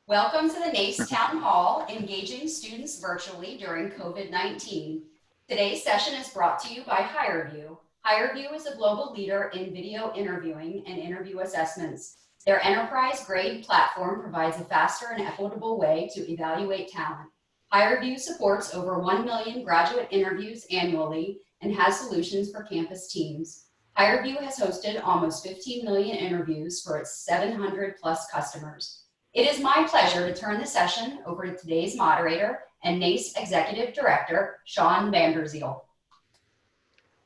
Welcome to the NACE Town Hall, engaging students virtually during COVID-19. Today's session is brought to you by HireVue. HireVue is a global leader in video interviewing and interview assessments. Their enterprise-grade platform provides a faster and equitable way to evaluate talent. HireVue supports over 1 million graduate interviews annually and has solutions for campus teams. HireVue has hosted almost 15 million interviews for its 700 plus customers. It is my pleasure to turn the session over to today's moderator and NACE Executive Director, Sean Vanderzeel. Well,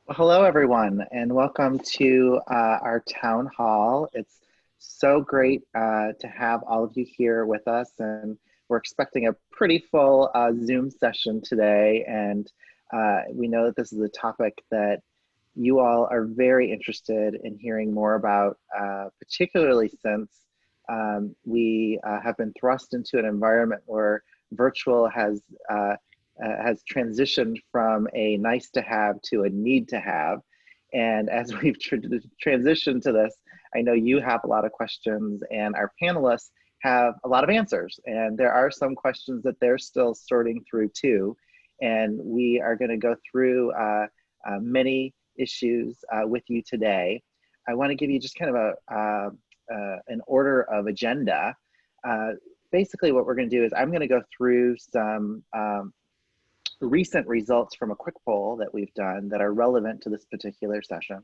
hello, everyone, and welcome to our town hall. It's so great to have all of you here with us, and we're expecting a pretty full Zoom session today, and we know that this is a topic that you all are very interested in hearing more about, particularly since we have been thrust into an environment where virtual has transitioned from a nice to have to a need to have. And as we've transitioned to this, I know you have a lot of questions and our panelists have a lot of answers. And there are some questions that they're still sorting through too. And we are going to go through many issues with you today. I want to give you just kind of an order of agenda. Basically what we're going to do is I'm going to go through some recent results from a quick poll that we've done that are relevant to this particular session.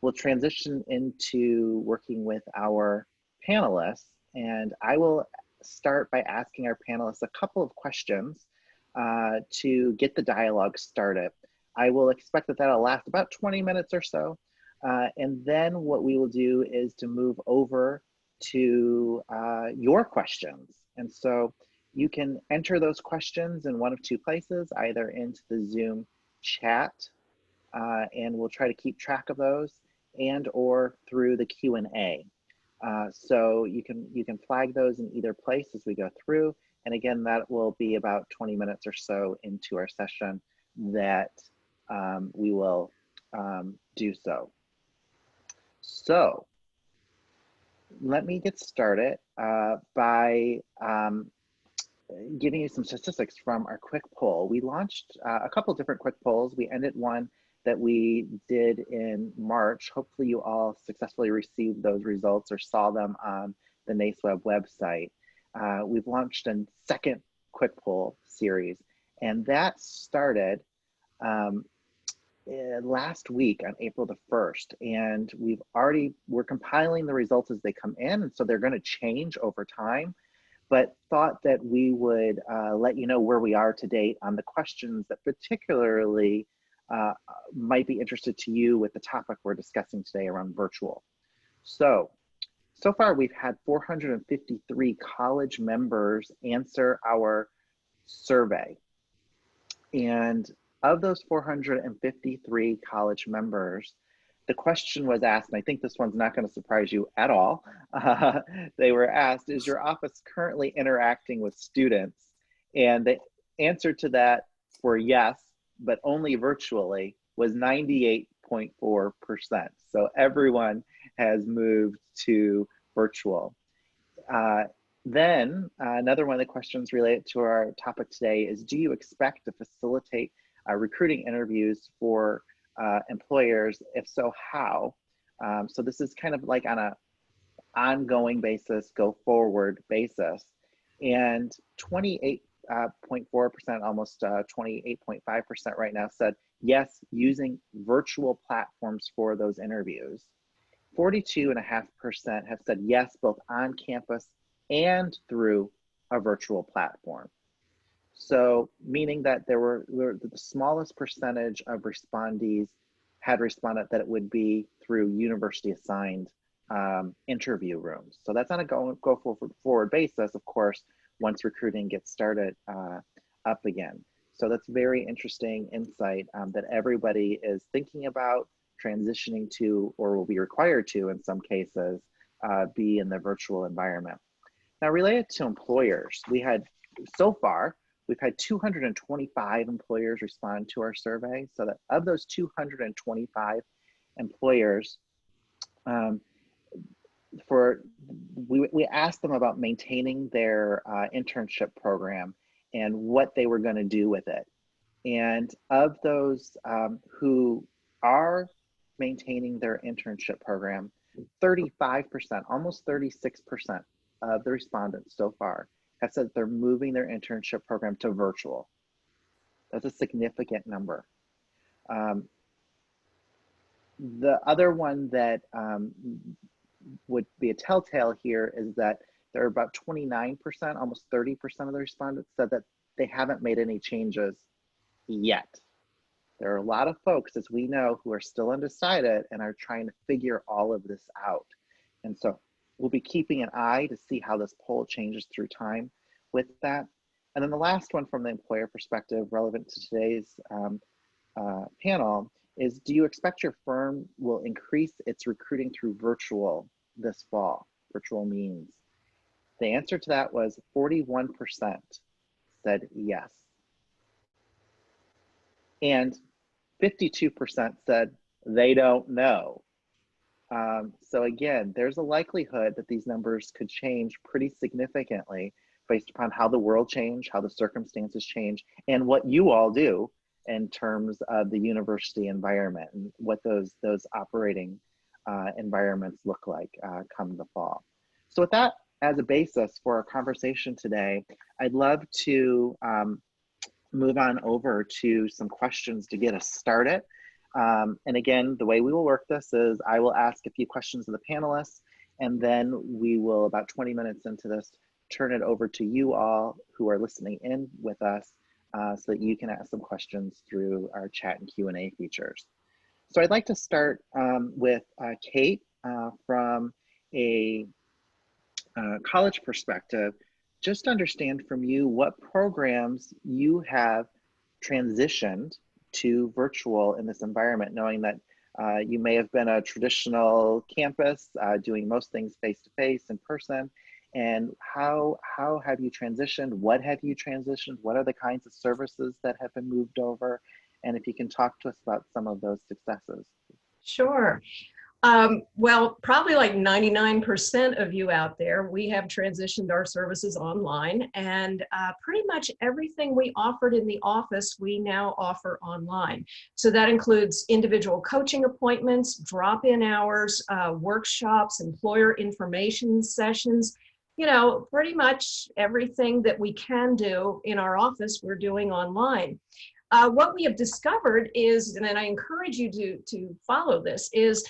We'll transition into working with our panelists, and I will start by asking our panelists a couple of questions to get the dialogue started. I will expect that that'll last about 20 minutes or so. And then what we will do is to move over to your questions. And so you can enter those questions in one of two places, either into the Zoom chat, and we'll try to keep track of those, and or through the Q&A. So you can flag those in either place as we go through. And again, that will be about 20 minutes or so into our session that we will do so. So let me get started by giving you some statistics from our quick poll. We launched a couple different quick polls. We ended one that we did in March. Hopefully you all successfully received those results or saw them on the NACE Web website. We've launched a second quick poll series, and that started last week on April the 1st, and we're compiling the results as they come in, and so they're going to change over time, but thought that we would let you know where we are to date on the questions that particularly might be interested to you with the topic we're discussing today around virtual. So far we've had 453 college members answer our survey, and of those 453 college members, the question was asked, and I think this one's not going to surprise you at all. They were asked, is your office currently interacting with students? And the answer to that for yes, but only virtually, was 98.4%. So everyone has moved to virtual. Then another one of the questions related to our topic today is, do you expect to facilitate recruiting interviews for employers? If so, how? So this is kind of like on an ongoing basis, go forward basis. And 28.4%, almost 28.5% right now said yes, using virtual platforms for those interviews. 42.5% have said yes, both on campus and through a virtual platform. So meaning that there were the smallest percentage of respondees had responded that it would be through university assigned interview rooms. So that's on a go forward basis, of course, once recruiting gets started up again. So that's very interesting insight that everybody is thinking about transitioning to, or will be required to in some cases, be in the virtual environment. Now related to employers, we've had 225 employers respond to our survey. So that of those 225 employers, we asked them about maintaining their internship program and what they were going to do with it. And of those who are maintaining their internship program, 35%, almost 36% of the respondents so far have said they're moving their internship program to virtual. That's a significant number. The other one that would be a telltale here is that there are about 29%, almost 30% of the respondents said that they haven't made any changes yet. There are a lot of folks, as we know, who are still undecided and are trying to figure all of this out. And so we'll be keeping an eye to see how this poll changes through time with that. And then the last one from the employer perspective, relevant to today's panel, is do you expect your firm will increase its recruiting through virtual this fall, virtual means? The answer to that was 41% said yes. And 52% said they don't know. So again, there's a likelihood that these numbers could change pretty significantly based upon how the world changed, how the circumstances change, and what you all do in terms of the university environment and what those operating environments look like come the fall. So with that as a basis for our conversation today, I'd love to move on over to some questions to get us started. And again, the way we will work this is I will ask a few questions of the panelists, and then we will, about 20 minutes into this, turn it over to you all who are listening in with us so that you can ask some questions through our chat and Q&A features. So I'd like to start with Kate from a college perspective. Just understand from you what programs you have transitioned to virtual in this environment, knowing that you may have been a traditional campus doing most things face-to-face in person. And how have you transitioned? What have you transitioned? What are the kinds of services that have been moved over? And if you can talk to us about some of those successes. Sure. Well, probably like 99% of you out there, we have transitioned our services online, and pretty much everything we offered in the office, we now offer online. So that includes individual coaching appointments, drop-in hours, workshops, employer information sessions. You know, pretty much everything that we can do in our office, we're doing online. What we have discovered is, and I encourage you to follow this, is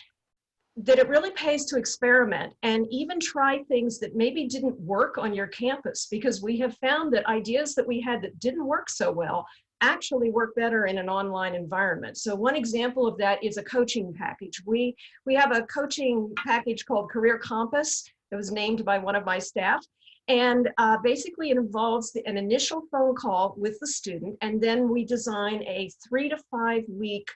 that it really pays to experiment and even try things that maybe didn't work on your campus, because we have found that ideas that we had that didn't work so well actually work better in an online environment. So one example of that is a coaching package. We have a coaching package called Career Compass. It was named by one of my staff. And basically it involves an initial phone call with the student, and then we design a 3 to 5 week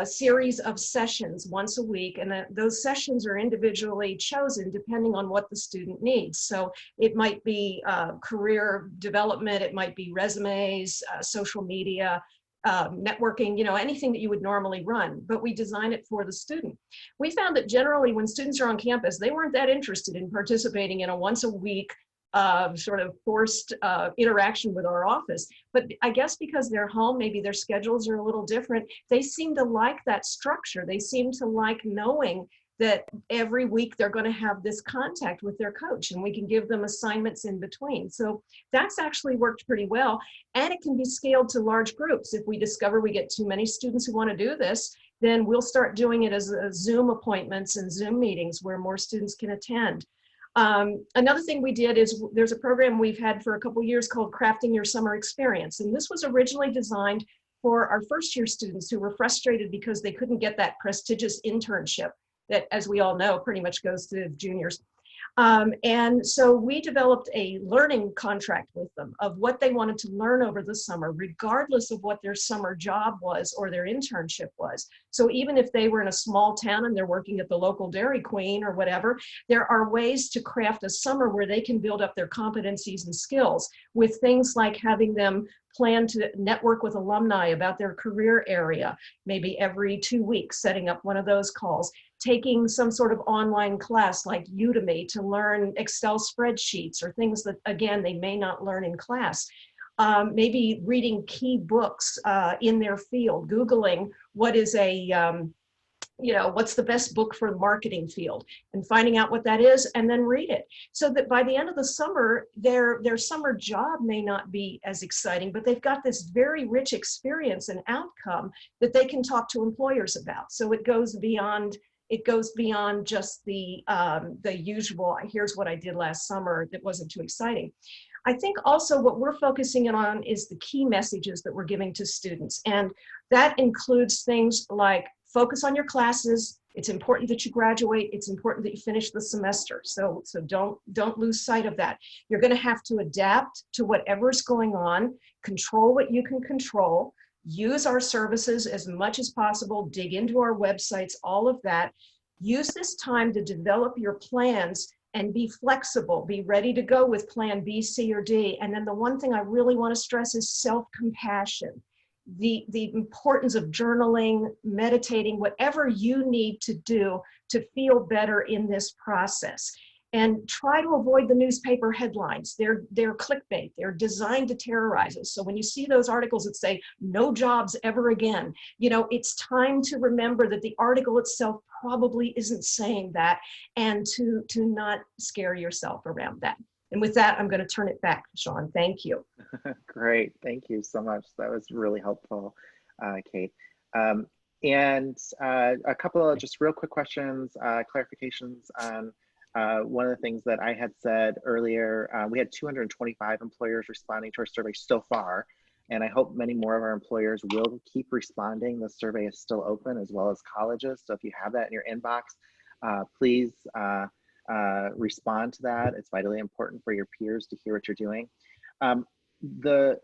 series of sessions once a week, and those sessions are individually chosen depending on what the student needs. So it might be career development, it might be resumes, social media, networking, you know, anything that you would normally run, but we design it for the student. We found that generally when students are on campus, they weren't that interested in participating in a once a week sort of forced interaction with our office. But I guess because they're home, maybe their schedules are a little different, they seem to like that structure. They seem to like knowing that every week they're going to have this contact with their coach, and we can give them assignments in between. So that's actually worked pretty well. And it can be scaled to large groups. If we discover we get too many students who want to do this, then we'll start doing it as Zoom appointments and Zoom meetings where more students can attend. Another thing we did is there's a program we've had for a couple years called Crafting Your Summer Experience. And this was originally designed for our first year students who were frustrated because they couldn't get that prestigious internship that, as we all know, pretty much goes to juniors. And so we developed a learning contract with them of what they wanted to learn over the summer, regardless of what their summer job was or their internship was. So even if they were in a small town and they're working at the local Dairy Queen or whatever, there are ways to craft a summer where they can build up their competencies and skills with things like having them plan to network with alumni about their career area, maybe every 2 weeks, setting up one of those calls, taking some sort of online class like Udemy to learn Excel spreadsheets or things that, again, they may not learn in class. Maybe reading key books in their field, Googling what is what's the best book for the marketing field, and finding out what that is and then read it. So that by the end of the summer, their summer job may not be as exciting, but they've got this very rich experience and outcome that they can talk to employers about. So it goes beyond just the usual, here's what I did last summer that wasn't too exciting. I think also what we're focusing on is the key messages that we're giving to students. And that includes things like focus on your classes. It's important that you graduate. It's important that you finish the semester. So don't lose sight of that. You're going to have to adapt to whatever's going on, control what you can control, use our services as much as possible, dig into our websites, all of that. Use this time to develop your plans and be flexible, be ready to go with plan B, C, or D. And then the one thing I really want to stress is self-compassion. The importance of journaling, meditating, whatever you need to do to feel better in this process. And try to avoid the newspaper headlines. They're clickbait. They're designed to terrorize us. So when you see those articles that say, no jobs ever again, it's time to remember that the article itself probably isn't saying that, and to not scare yourself around that. And with that, I'm going to turn it back, Sean. Thank you. Great. Thank you so much. That was really helpful, Kate. And a couple of just real quick questions, clarifications on one of the things that I had said earlier. We had 225 employers responding to our survey so far, and I hope many more of our employers will keep responding. The survey is still open, as well as colleges. So if you have that in your inbox, please respond to that. It's vitally important for your peers to hear what you're doing. The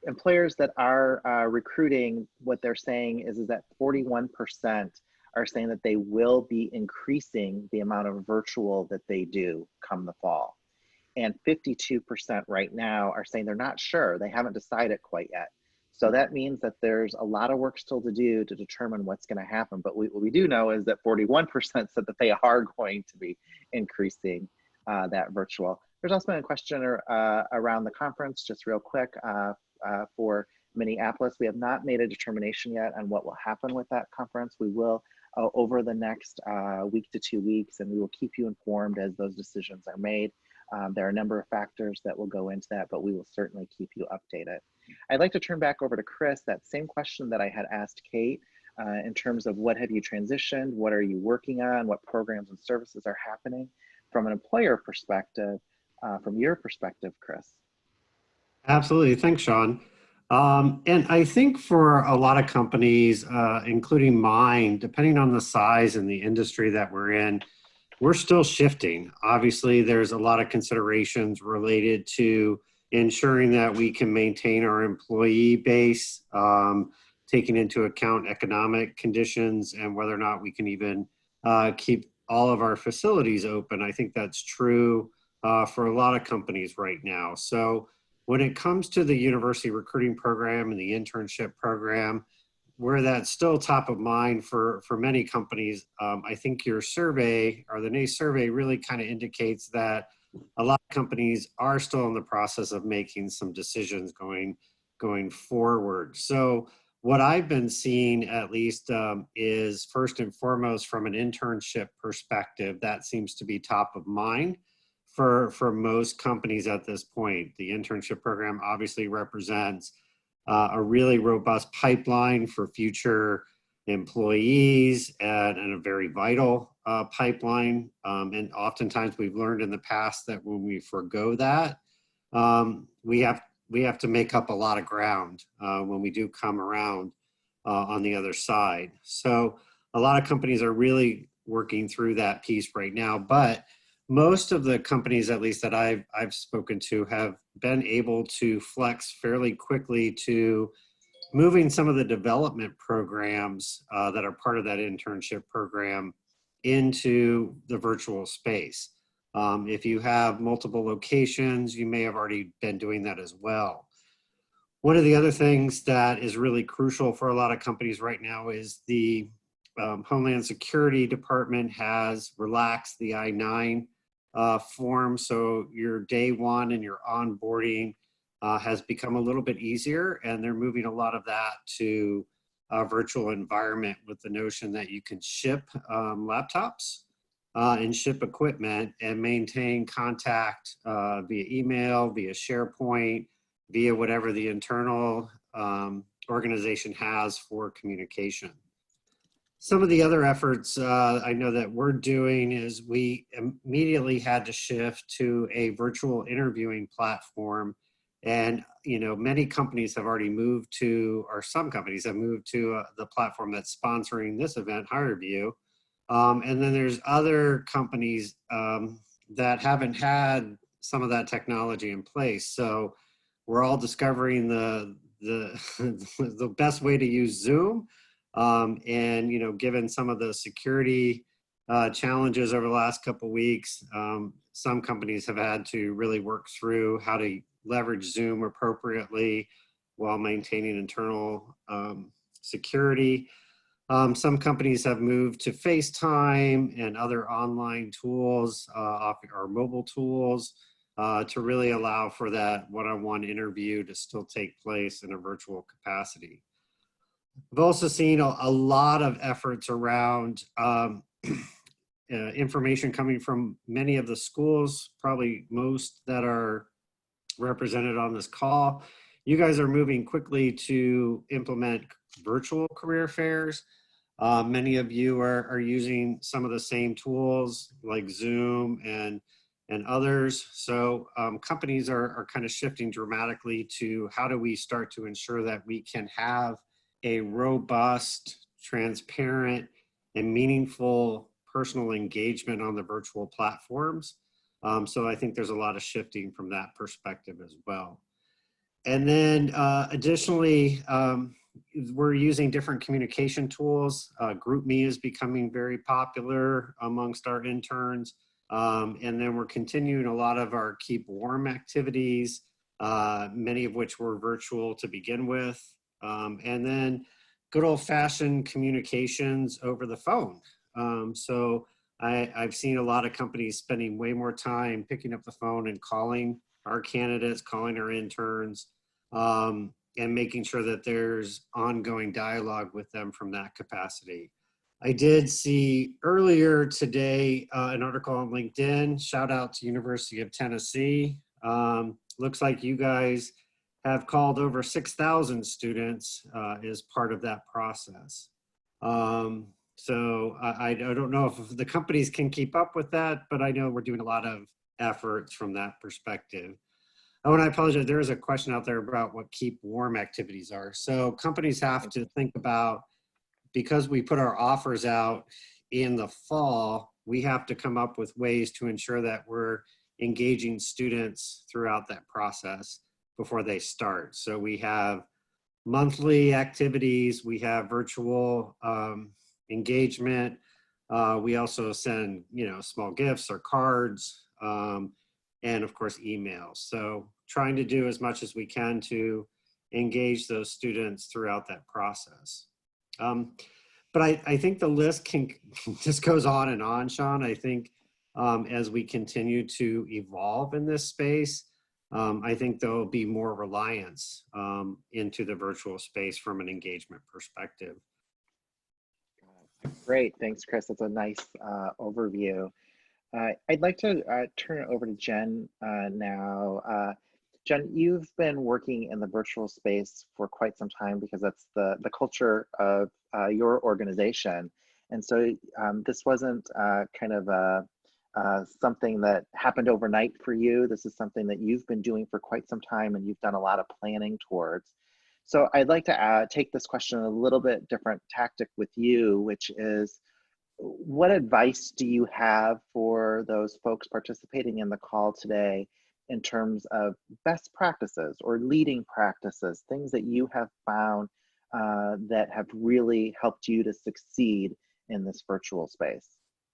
employers that are recruiting, what they're saying is that 41% are saying that they will be increasing the amount of virtual that they do come the fall. And 52% right now are saying they're not sure. They haven't decided quite yet. So that means that there's a lot of work still to do to determine what's going to happen. But what we do know is that 41% said that they are going to be increasing that virtual. There's also been a question around the conference, just real quick, for Minneapolis. We have not made a determination yet on what will happen with that conference. We will over the next week to 2 weeks, and we will keep you informed as those decisions are made. There are a number of factors that will go into that, but we will certainly keep you updated. I'd like to turn back over to Chris, that same question that I had asked Kate, in terms of what have you transitioned, what are you working on, what programs and services are happening from an employer perspective, from your perspective, Chris. Absolutely, thanks, Sean. And I think for a lot of companies, including mine, depending on the size and the industry that we're in, we're still shifting. Obviously, there's a lot of considerations related to ensuring that we can maintain our employee base, taking into account economic conditions and whether or not we can even keep all of our facilities open. I think that's true for a lot of companies right now. So when it comes to the university recruiting program and the internship program, where that's still top of mind for many companies, I think your survey, or the NACE survey, really kind of indicates that a lot of companies are still in the process of making some decisions going forward. So what I've been seeing, at least, is first and foremost from an internship perspective, that seems to be top of mind for most companies at this point. The internship program obviously represents a really robust pipeline for future employees and a very vital pipeline. And oftentimes we've learned in the past that when we forgo that, we have to make up a lot of ground when we do come around on the other side. So a lot of companies are really working through that piece right now, but most of the companies, at least that I've spoken to, have been able to flex fairly quickly to moving some of the development programs that are part of that internship program into the virtual space. If you have multiple locations, you may have already been doing that as well. One of the other things that is really crucial for a lot of companies right now is the Homeland Security Department has relaxed the I-9 form, so your day one and your onboarding has become a little bit easier, and they're moving a lot of that to a virtual environment with the notion that you can ship laptops and ship equipment and maintain contact via email, via SharePoint, via whatever the internal organization has for communication. Some of the other efforts I know that we're doing is we immediately had to shift to a virtual interviewing platform. And, you know, many companies have already moved to, or some companies have moved to the platform that's sponsoring this event, HireVue. And then there's other companies that haven't had some of that technology in place. So we're all discovering the best way to use Zoom. And, you know, given some of the security challenges over the last couple of weeks, some companies have had to really work through how to leverage Zoom appropriately while maintaining internal security. Some companies have moved to FaceTime and other online tools, or mobile tools, to really allow for that one-on-one interview to still take place in a virtual capacity. I've also seen a lot of efforts around information coming from many of the schools, probably most that are represented on this call. You guys are moving quickly to implement virtual career fairs. Many of you are using some of the same tools like Zoom and others. So companies are kind of shifting dramatically to how do we start to ensure that we can have a robust, transparent, and meaningful personal engagement on the virtual platforms. So I think there's a lot of shifting from that perspective as well. And then additionally, we're using different communication tools. GroupMe is becoming very popular amongst our interns. And then we're continuing a lot of our Keep Warm activities, many of which were virtual to begin with. And then good old-fashioned communications over the phone. So I've seen a lot of companies spending way more time picking up the phone and calling our candidates, calling our interns, and making sure that there's ongoing dialogue with them from that capacity. I did see earlier today an article on LinkedIn, shout out to University of Tennessee. Looks like you guys have called over 6,000 students as part of that process. So I don't know if the companies can keep up with that, but I know we're doing a lot of efforts from that perspective. Oh, and I apologize, there is a question out there about what Keep Warm activities are. So companies have to think about, because we put our offers out in the fall, we have to come up with ways to ensure that we're engaging students throughout that process before they start. So we have monthly activities, we have virtual engagement. We also send, you know, small gifts or cards, and of course emails. So trying to do as much as we can to engage those students throughout that process. But I think the list can just goes on and on, Sean. I think as we continue to evolve in this space, I think there'll be more reliance into the virtual space from an engagement perspective. Great, thanks, Chris. That's a nice overview. I'd like to turn it over to Jen now. Jen, you've been working in the virtual space for quite some time because that's the culture of your organization. And so this wasn't kind of something that happened overnight for you. This is something that you've been doing for quite some time and you've done a lot of planning towards. So I'd like to take this question a little bit different tactic with you, which is, what advice do you have for those folks participating in the call today in terms of best practices or leading practices, things that you have found that have really helped you to succeed in this virtual space?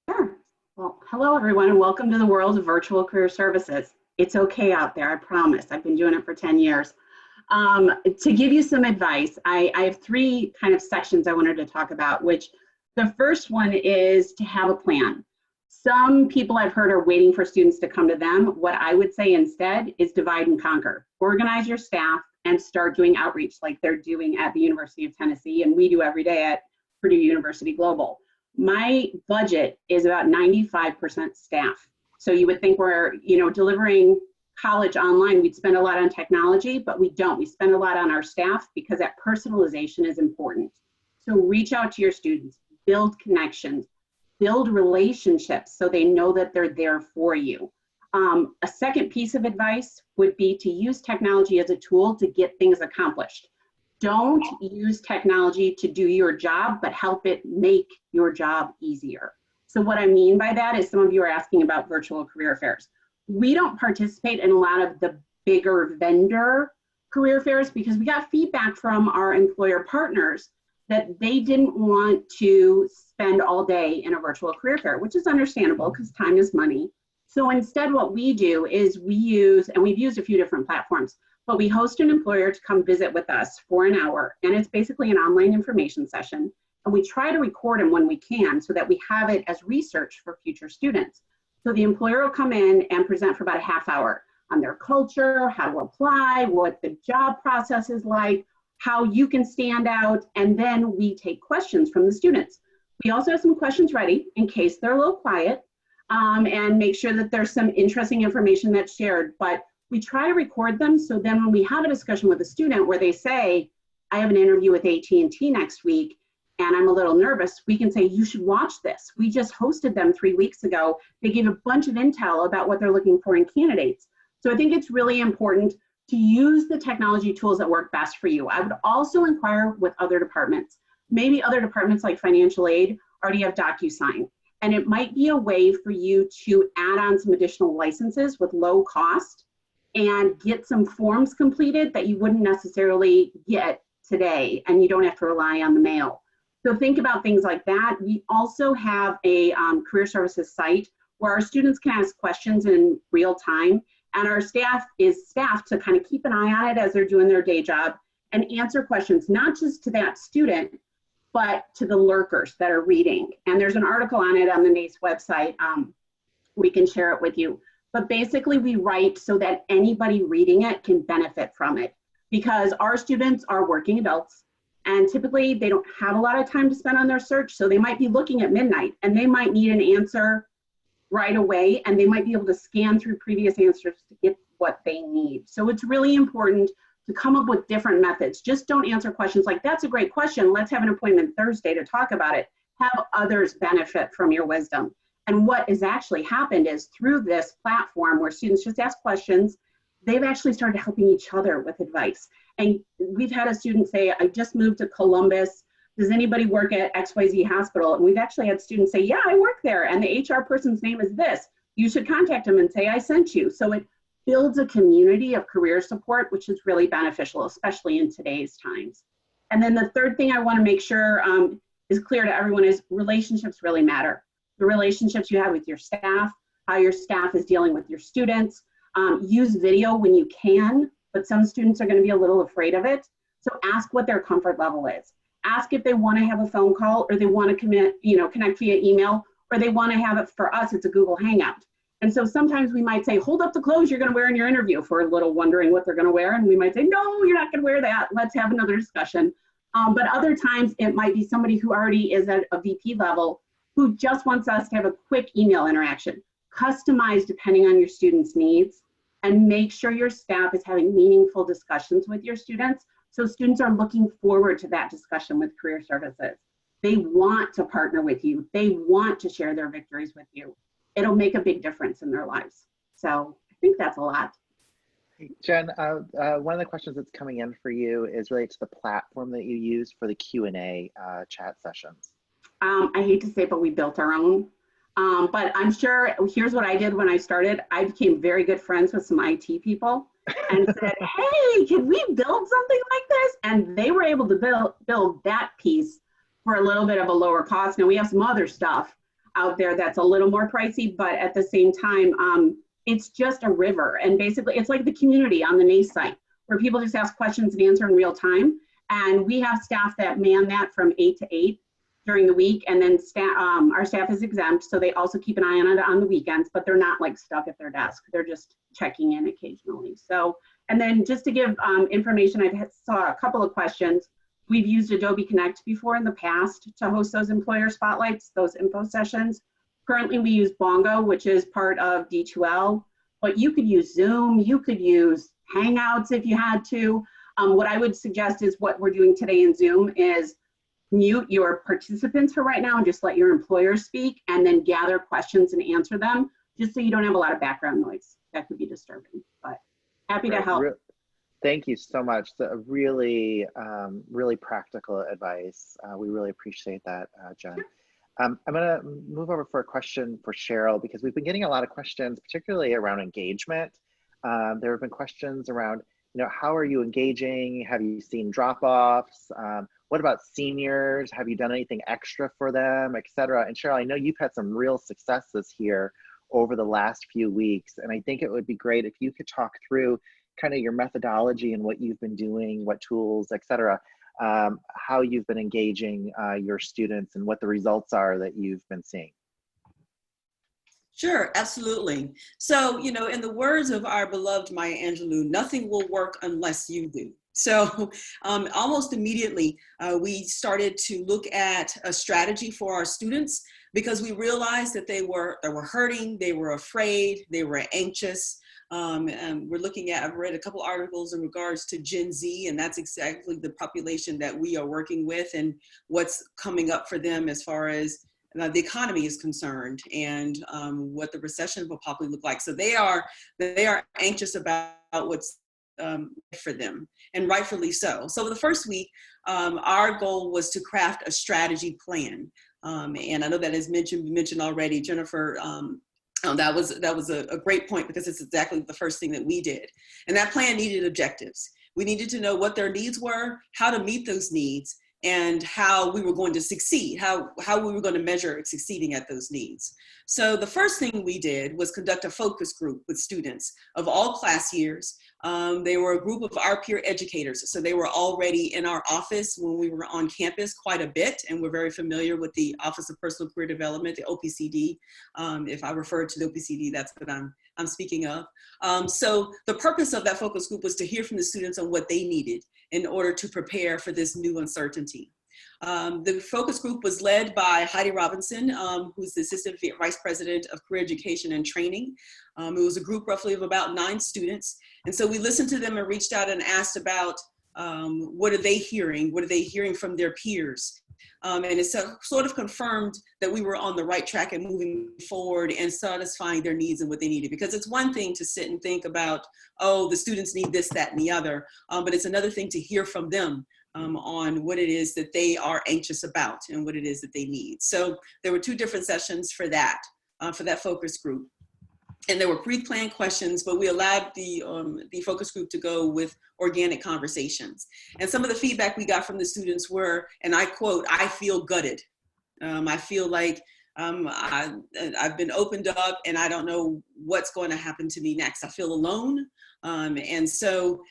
Sure. Well, hello everyone and welcome to the world of virtual career services. It's okay out there, I promise. I've been doing it for 10 years. To give you some advice, I have three kind of sections I wanted to talk about, which The first one is to have a plan. Some people I've heard are waiting for students to come to them. What I would say instead is divide and conquer. Organize your staff and start doing outreach like they're doing at the University of Tennessee and we do every day at Purdue University Global. My budget is about 95% staff. So you would think we're, delivering college online, we'd spend a lot on technology, but we don't. We spend a lot on our staff because that personalization is important. So reach out to your students, build connections, build relationships so they know that they're there for you. A second piece of advice would be to use technology as a tool to get things accomplished. Don't use technology to do your job, but help it make your job easier. So what I mean by that is some of you are asking about virtual career fairs. We don't participate in a lot of the bigger vendor career fairs because we got feedback from our employer partners that they didn't want to spend all day in a virtual career fair, which is understandable because time is money. So instead what we do is we use, and we've used a few different platforms, but we host an employer to come visit with us for an hour. And it's basically an online information session. And we try to record them when we can so that we have it as research for future students. So the employer will come in and present for about a half hour on their culture, how to apply, what the job process is like, how you can stand out, and then we take questions from the students. We also have some questions ready in case they're a little quiet, and make sure that there's some interesting information that's shared, but we try to record them so then when we have a discussion with a student where they say, I have an interview with AT&T next week and I'm a little nervous, we can say, you should watch this. We just hosted them 3 weeks ago. They gave a bunch of intel about what they're looking for in candidates. So I think it's really important to use the technology tools that work best for you. I would also inquire with other departments. Maybe other departments like financial aid already have DocuSign. And it might be a way for you to add on some additional licenses with low cost and get some forms completed that you wouldn't necessarily get today, and you don't have to rely on the mail. So think about things like that. We also have a career services site where our students can ask questions in real time, and our staff is staffed to kind of keep an eye on it as they're doing their day job and answer questions, not just to that student, but to the lurkers that are reading. And there's an article on it on the NACE website. We can share it with you. But basically we write so that anybody reading it can benefit from it, because our students are working adults and typically they don't have a lot of time to spend on their search. So they might be looking at midnight and they might need an answer right away, and they might be able to scan through previous answers to get what they need. So it's really important to come up with different methods. Just don't answer questions like, that's a great question, let's have an appointment Thursday to talk about it. Have others benefit from your wisdom. And what has actually happened is through this platform where students just ask questions, they've actually started helping each other with advice. And we've had a student say, I just moved to Columbus. Does anybody work at XYZ hospital? And we've actually had students say, yeah, I work there. And the HR person's name is this. You should contact them and say, I sent you. So it builds a community of career support, which is really beneficial, especially in today's times. And then the third thing I want to make sure is clear to everyone is relationships really matter. The relationships you have with your staff, how your staff is dealing with your students. Use video when you can, but some students are going to be a little afraid of it. So ask what their comfort level is. Ask if they want to have a phone call, or they want to connect via email, or they want to have it. For us, it's a Google Hangout. And so sometimes we might say, hold up the clothes you're going to wear in your interview, for a little wondering what they're going to wear. And we might say, no, you're not going to wear that. Let's have another discussion. But other times it might be somebody who already is at a VP level who just wants us to have a quick email interaction, customized depending on your students' needs, and make sure your staff is having meaningful discussions with your students. So students are looking forward to that discussion with career services. They want to partner with you. They want to share their victories with you. It'll make a big difference in their lives. So I think that's a lot. Jen, one of the questions that's coming in for you is related to the platform that you use for the Q&A chat sessions. I hate to say it, but we built our own. But I'm sure, here's what I did when I started. I became very good friends with some IT people and said, hey, can we build something like this? And they were able to build that piece for a little bit of a lower cost. Now we have some other stuff out there that's a little more pricey, but at the same time, it's just a river. And basically it's like the community on the NACE site where people just ask questions and answer in real time. And we have staff that man that from 8 to 8. during the week, and then our staff is exempt, so they also keep an eye on it on the weekends, but they're not like stuck at their desk. They're just checking in occasionally. So, and then just to give information, I saw a couple of questions. We've used Adobe Connect before in the past to host those employer spotlights, those info sessions. Currently we use Bongo, which is part of D2L, but you could use Zoom, you could use Hangouts if you had to. What I would suggest is what we're doing today in Zoom is mute your participants for right now and just let your employer speak, and then gather questions and answer them, just so you don't have a lot of background noise. That could be disturbing, but happy to help. Thank you so much. Really, really practical advice. We really appreciate that, Jen. I'm gonna move over for a question for Cheryl, because we've been getting a lot of questions, particularly around engagement. There have been questions around, how are you engaging? Have you seen drop-offs? What about seniors? Have you done anything extra for them, et cetera? And Cheryl, I know you've had some real successes here over the last few weeks. And I think it would be great if you could talk through kind of your methodology and what you've been doing, what tools, et cetera, how you've been engaging your students and what the results are that you've been seeing. Sure, absolutely. So, in the words of our beloved Maya Angelou, nothing will work unless you do. So almost immediately, we started to look at a strategy for our students, because we realized that they were hurting, they were afraid, they were anxious. And we're looking at, I've read a couple articles in regards to Gen Z, and that's exactly the population that we are working with and what's coming up for them as far as the economy is concerned, and what the recession will probably look like. So they are anxious about what's for them, and rightfully so. So the first week, our goal was to craft a strategy plan. And I know that has been mentioned already, Jennifer. That was a great point, because it's exactly the first thing that we did. And that plan needed objectives. We needed to know what their needs were, how to meet those needs, and how we were going to succeed, how we were going to measure succeeding at those needs. So the first thing we did was conduct a focus group with students of all class years. They were a group of our peer educators. So they were already in our office when we were on campus quite a bit, and we're very familiar with the Office of Personal Career Development, the OPCD. If I refer to the OPCD, that's what I'm speaking of. So the purpose of that focus group was to hear from the students on what they needed in order to prepare for this new uncertainty. The focus group was led by Heidi Robinson, who's the Assistant Vice President of Career Education and Training. It was a group roughly of about 9 students. And so we listened to them and reached out and asked about what are they hearing? What are they hearing from their peers? And it sort of confirmed that we were on the right track and moving forward and satisfying their needs and what they needed. Because it's one thing to sit and think about, oh, the students need this, that, and the other, but it's another thing to hear from them on what it is that they are anxious about and what it is that they need. So there were 2 different sessions for that focus group. And there were pre-planned questions, but we allowed the focus group to go with organic conversations. And some of the feedback we got from the students were, and I quote, "I feel gutted. I feel like I've been opened up and I don't know what's going to happen to me next. I feel alone." And so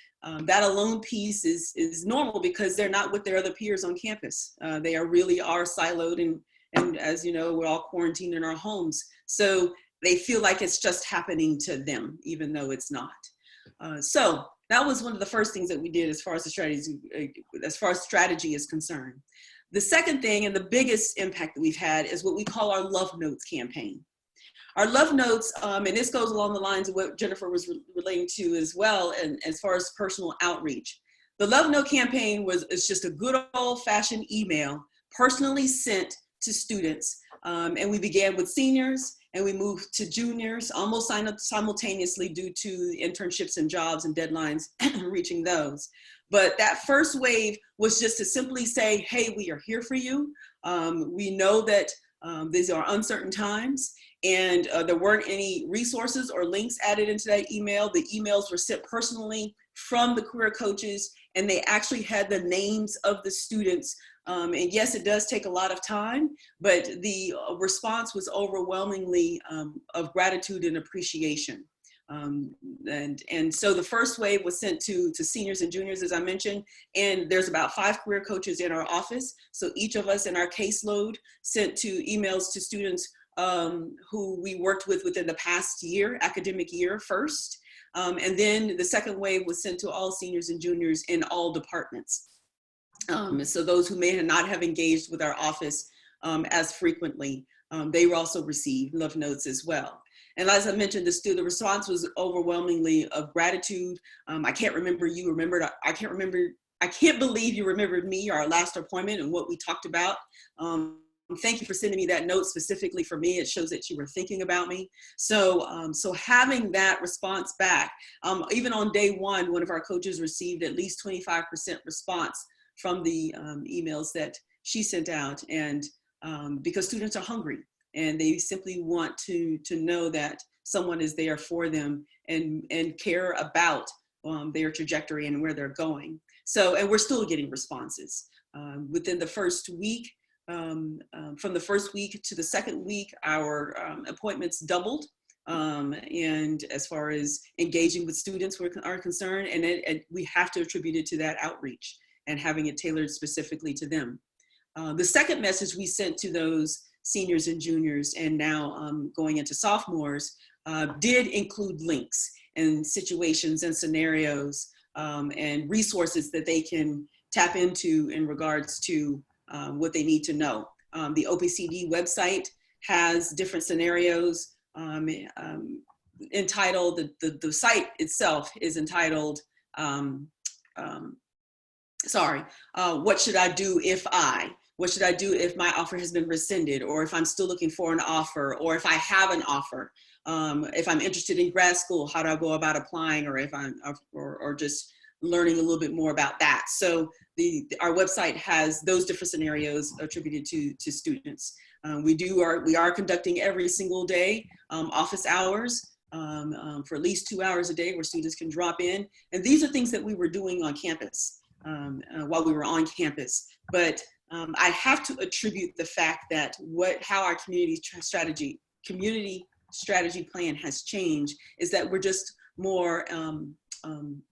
that alone piece is normal, because they're not with their other peers on campus. They really are siloed, and as you know, we're all quarantined in our homes. So they feel like it's just happening to them, even though it's not. So that was one of the first things that we did as far as strategy is concerned. The second thing, and the biggest impact that we've had, is what we call our Love Notes campaign. Our Love Notes, and this goes along the lines of what Jennifer was relating to as well, and as far as personal outreach. The Love Note campaign is just a good old-fashioned email personally sent to students. And we began with seniors, and we moved to juniors almost simultaneously due to internships and jobs and deadlines reaching those. But that first wave was just to simply say, hey, we are here for you. We know that these are uncertain times, and there weren't any resources or links added into that email. The emails were sent personally from the career coaches, and they actually had the names of the students. And yes, it does take a lot of time, but the response was overwhelmingly of gratitude and appreciation And so the first wave was sent to seniors and juniors, as I mentioned, and there's about 5 career coaches in our office. So each of us in our caseload sent emails to students who we worked with within the past year, academic year first. And then the second wave was sent to all seniors and juniors in all departments. So those who may not have engaged with our office as frequently, they also received love notes as well. And as I mentioned, the response was overwhelmingly of gratitude. I can't remember you remembered. I can't believe you remembered me, our last appointment, and what we talked about. Thank you for sending me that note specifically for me. It shows that you were thinking about me. So, so having that response back, even on day one of our coaches received at least 25% response from the emails that she sent out, and because students are hungry. And they simply want to know that someone is there for them and care about their trajectory and where they're going. So, and we're still getting responses. Within the first week, from the first week to the second week, our appointments doubled. And as far as engaging with students are concerned, and we have to attribute it to that outreach and having it tailored specifically to them. The second message we sent to those seniors and juniors, and now going into sophomores, did include links and situations and scenarios and resources that they can tap into in regards to what they need to know. The OPCD website has different scenarios entitled, the site itself is entitled, what should I do if I? What should I do if my offer has been rescinded, or if I'm still looking for an offer, or if I have an offer? If I'm interested in grad school, how do I go about applying, or if I'm, or just learning a little bit more about that. So our website has those different scenarios attributed to students. We are conducting every single day office hours for at least 2 hours a day where students can drop in. And these are things that we were doing on campus while we were on campus. But I have to attribute the fact that how our community strategy plan has changed is that we're just more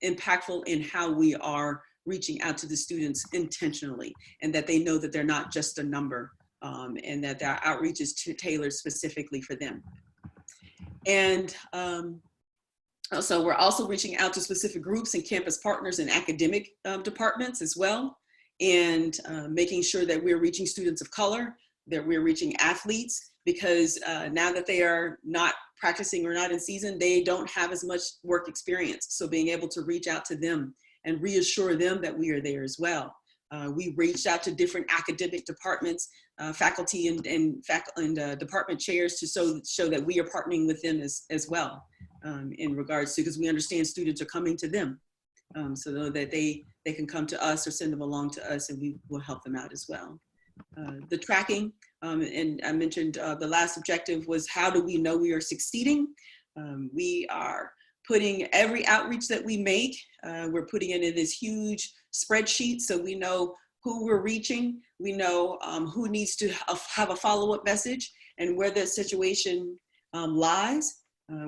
impactful in how we are reaching out to the students intentionally, and that they know that they're not just a number, and that their outreach is tailored specifically for them. And so we're also reaching out to specific groups and campus partners and academic departments as well, and making sure that we're reaching students of color, that we're reaching athletes, because now that they are not practicing or not in season, they don't have as much work experience. So being able to reach out to them and reassure them that we are there as well. We reached out to different academic departments, faculty and department chairs to show that we are partnering with them as well in regards to, because we understand students are coming to them. So that they can come to us or send them along to us, and we will help them out as well. The tracking, and I mentioned the last objective was, how do we know we are succeeding? We are putting every outreach that we make, we're putting it in this huge spreadsheet, so we know who we're reaching, we know who needs to have a follow-up message, and where the situation lies.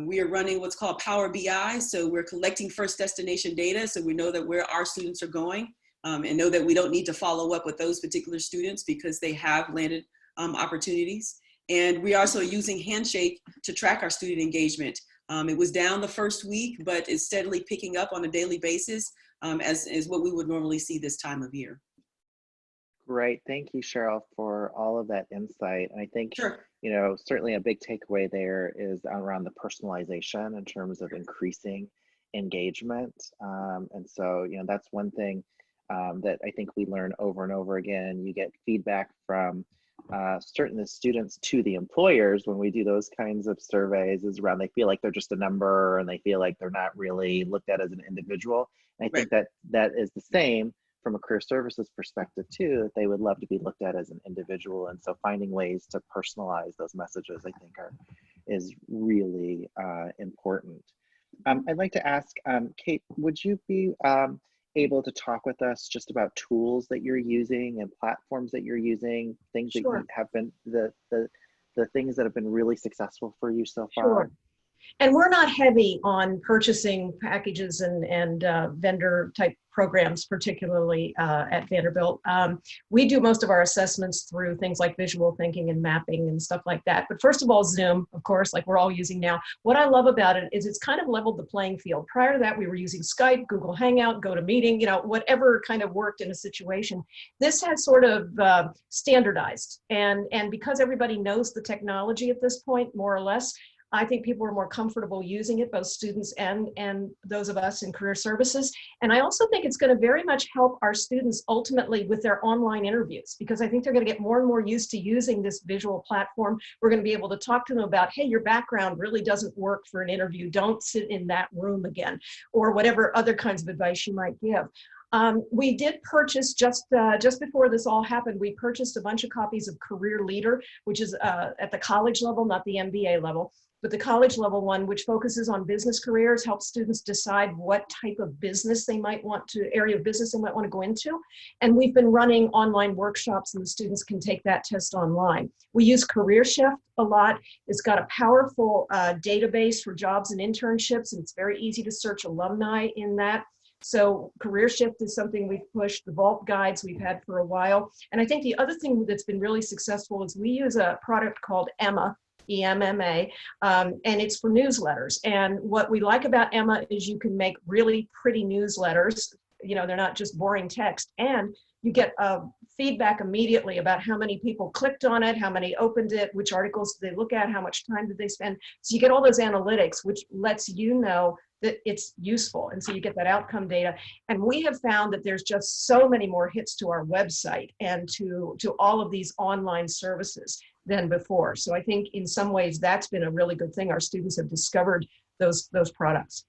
We are running what's called Power BI, so we're collecting first destination data, so we know that where our students are going, and know that we don't need to follow up with those particular students because they have landed opportunities. And we are also using Handshake to track our student engagement. It was down the first week, but it's steadily picking up on a daily basis, as what we would normally see this time of year. Great, thank you, Cheryl, for all of that insight. And I think, Sure. you know, certainly a big takeaway there is around the personalization in terms of increasing engagement. And so, you know, that's one thing that I think we learn over and over again. You get feedback from certain students to the employers when we do those kinds of surveys, is around they feel like they're just a number and they feel like they're not really looked at as an individual. And I think that is the same from a career services perspective too, that they would love to be looked at as an individual. And so finding ways to personalize those messages, I think is really important. I'd like to ask, Kate, would you be able to talk with us just about tools that you're using and platforms that you're using, things Sure. that have been the things that have been really successful for you so far? Sure. And we're not heavy on purchasing packages and vendor type programs, particularly at Vanderbilt. We do most of our assessments through things like visual thinking and mapping and stuff like that. But first of all, Zoom, of course, like we're all using now. What I love about it is it's kind of leveled the playing field. Prior to that, we were using Skype, Google Hangout, GoToMeeting, you know, whatever kind of worked in a situation. This has sort of standardized. And because everybody knows the technology at this point, more or less, I think people are more comfortable using it, both students and those of us in career services. And I also think it's going to very much help our students ultimately with their online interviews, because I think they're going to get more and more used to using this visual platform. We're going to be able to talk to them about, hey, your background really doesn't work for an interview. Don't sit in that room again, or whatever other kinds of advice you might give. We did purchase just before this all happened, we purchased a bunch of copies of Career Leader, which is at the college level, not the MBA level, but the college level one, which focuses on business careers, helps students decide what type of business they might want to, area of business they might want to go into. And we've been running online workshops and the students can take that test online. We use Career Shift a lot. It's got a powerful database for jobs and internships, and it's very easy to search alumni in that. So Career Shift is something we've pushed. The Vault guides we've had for a while. And I think the other thing that's been really successful is we use a product called Emma, EMMA, and it's for newsletters. And what we like about Emma is you can make really pretty newsletters. You know, they're not just boring text, and you get feedback immediately about how many people clicked on it, how many opened it, which articles did they look at, how much time did they spend. So you get all those analytics, which lets you know that it's useful. And so you get that outcome data. And we have found that there's just so many more hits to our website and to all of these online services than before. So I think in some ways that's been a really good thing. Our students have discovered those products.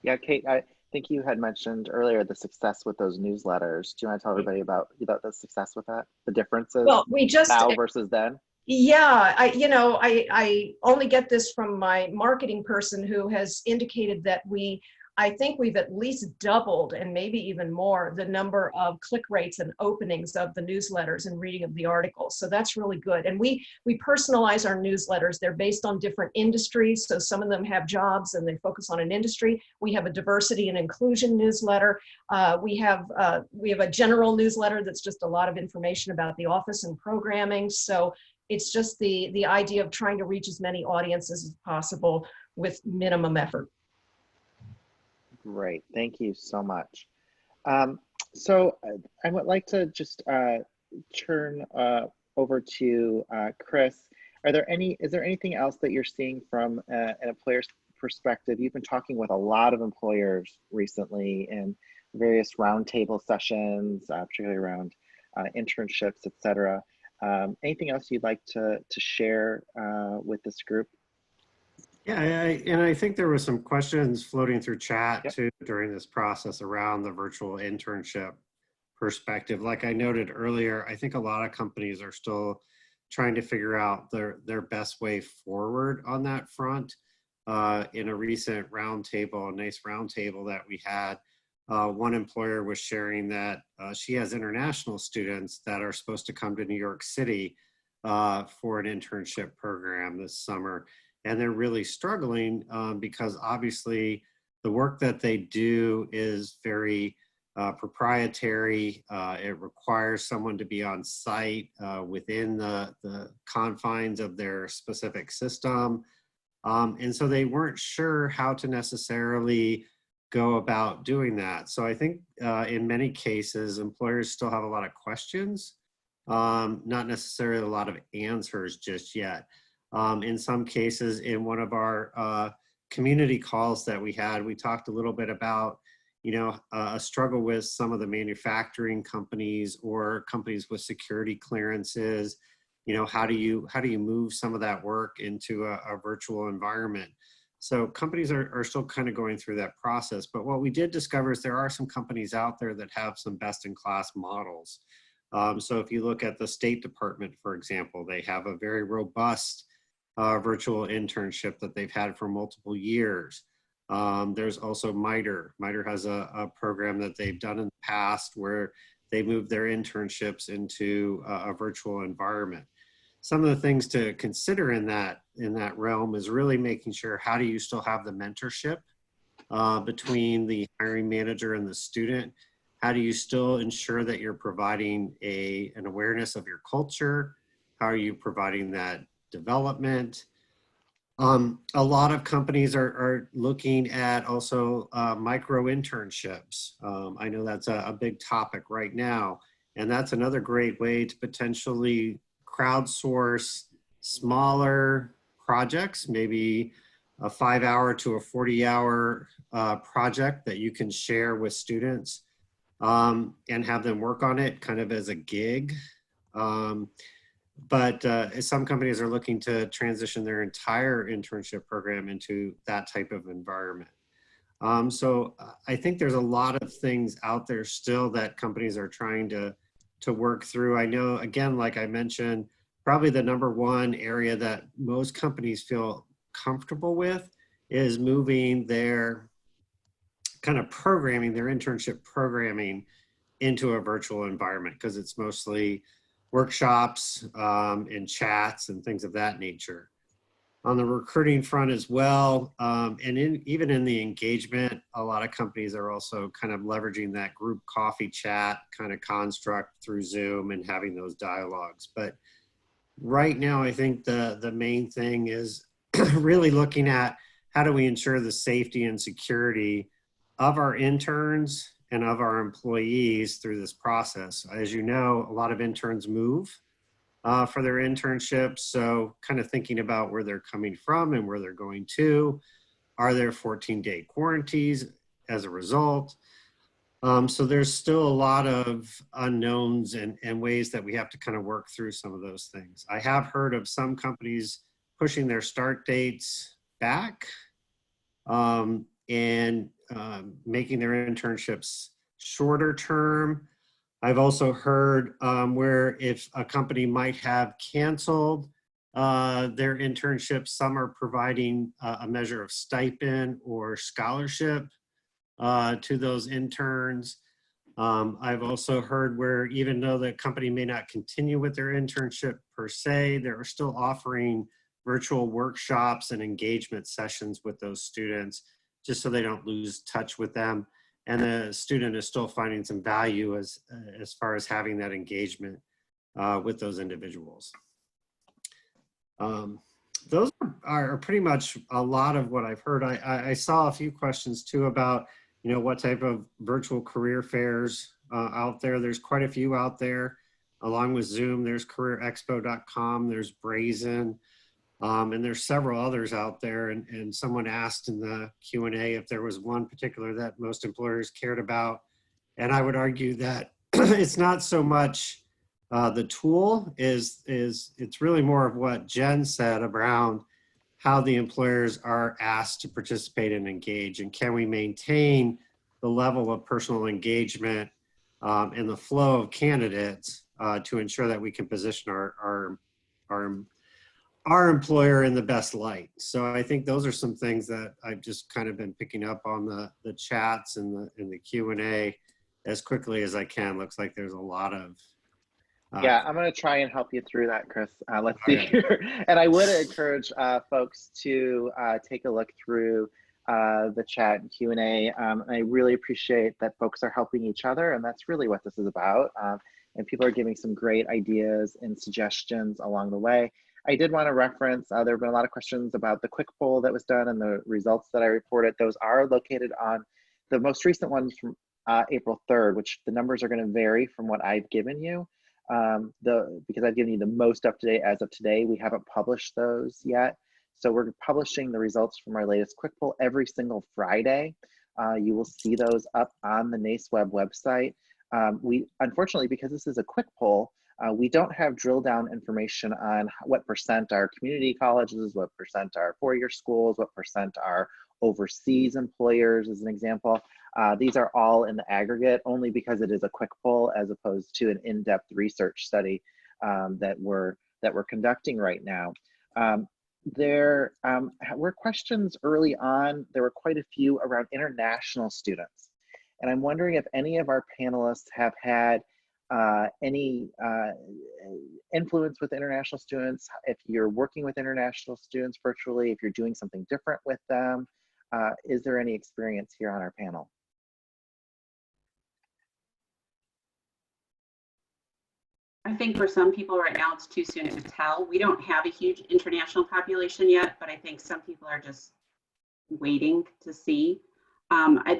Yeah, Kate, I think you had mentioned earlier the success with those newsletters. Do you want to tell everybody about the success with that? The differences now versus then? Yeah, I only get this from my marketing person who has indicated that I think we've at least doubled and maybe even more the number of click rates and openings of the newsletters and reading of the articles. So that's really good. And we personalize our newsletters. They're based on different industries. So some of them have jobs and they focus on an industry. We have a diversity and inclusion newsletter. We have a general newsletter that's just a lot of information about the office and programming. So it's just the idea of trying to reach as many audiences as possible with minimum effort. Great, thank you so much. So I would like to just turn over to Chris. Is there anything else that you're seeing from an employer's perspective? You've been talking with a lot of employers recently in various roundtable sessions, particularly around internships, et cetera. Anything else you'd like to share with this group? Yeah, and I think there were some questions floating through chat too during this process around the virtual internship perspective. Like I noted earlier, I think a lot of companies are still trying to figure out their best way forward on that front. In a recent roundtable, a NACE roundtable that we had, one employer was sharing that she has international students that are supposed to come to New York City for an internship program this summer. And they're really struggling because obviously the work that they do is very proprietary. It requires someone to be on site within the confines of their specific system. And so they weren't sure how to necessarily go about doing that. So I think in many cases, employers still have a lot of questions, not necessarily a lot of answers just yet. In some cases, in one of our community calls that we had, we talked a little bit about, a struggle with some of the manufacturing companies or companies with security clearances. How do you move some of that work into a virtual environment? So companies are still kind of going through that process. But what we did discover is there are some companies out there that have some best-in-class models. So if you look at the State Department, for example, they have a very robust virtual internship that they've had for multiple years. There's also MITRE. MITRE has a program that they've done in the past where they moved their internships into a virtual environment. some of the things to consider in that realm is really making sure, how do you still have the mentorship between the hiring manager and the student? How do you still ensure that you're providing an awareness of your culture? How are you providing that development? A lot of companies are looking at also micro internships. I know that's a big topic right now, and that's another great way to potentially crowdsource smaller projects, maybe a 5-hour to a 40-hour project that you can share with students and have them work on it kind of as a gig. But some companies are looking to transition their entire internship program into that type of environment. So I think there's a lot of things out there still that companies are trying to work through. I know, again, like I mentioned, probably the number one area that most companies feel comfortable with is moving their kind of programming, their internship programming into a virtual environment, because it's mostly workshops and chats and things of that nature. On the recruiting front as well, and even in the engagement, a lot of companies are also kind of leveraging that group coffee chat kind of construct through Zoom and having those dialogues. But right now, I think the main thing is really looking at how do we ensure the safety and security of our interns and of our employees through this process. As you know, a lot of interns move for their internships. So kind of thinking about where they're coming from and where they're going to. Are there 14-day quarantines as a result? So there's still a lot of unknowns and ways that we have to kind of work through some of those things. I have heard of some companies pushing their start dates back and making their internships shorter term. I've also heard where if a company might have canceled their internships, some are providing a measure of stipend or scholarship to those interns. I've also heard where even though the company may not continue with their internship per se, they're still offering virtual workshops and engagement sessions with those students, just so they don't lose touch with them. And the student is still finding some value as far as having that engagement with those individuals. Those are pretty much a lot of what I've heard. I saw a few questions too about, you know, what type of virtual career fairs out there. There's quite a few out there. Along with Zoom, there's careerexpo.com, there's Brazen, and there's several others out there. And someone asked in the Q&A if there was one particular that most employers cared about. And I would argue that it's not so much the tool, it's really more of what Jen said around how the employers are asked to participate and engage, and can we maintain the level of personal engagement and the flow of candidates to ensure that we can position our employer in the best light. So I think those are some things that I've just kind of been picking up on the chats and the Q&A as quickly as I can. Looks like there's a lot of yeah, I'm going to try and help you through that, Chris. Let's see here. And I would encourage folks to take a look through the chat and Q&A. I really appreciate that folks are helping each other, and that's really what this is about. And people are giving some great ideas and suggestions along the way. I did want to reference, there have been a lot of questions about the quick poll that was done and the results that I reported. Those are located on the most recent ones from April 3rd, which the numbers are going to vary from what I've given you. Because I've given you the most up to date as of today. We haven't published those yet. So we're publishing the results from our latest quick poll every single Friday. You will see those up on the NACE website. We, unfortunately, because this is a quick poll, we don't have drill down information on what percent are community colleges, what percent are four-year schools, what percent are overseas employers, as an example. These are all in the aggregate only because it is a quick poll as opposed to an in-depth research study that we're conducting right now. There were questions early on. There were quite a few around international students. And I'm wondering if any of our panelists have had any influence with international students, if you're working with international students virtually, if you're doing something different with them. Is there any experience here on our panel? I think for some people right now, it's too soon to tell. We don't have a huge international population yet, but I think some people are just waiting to see.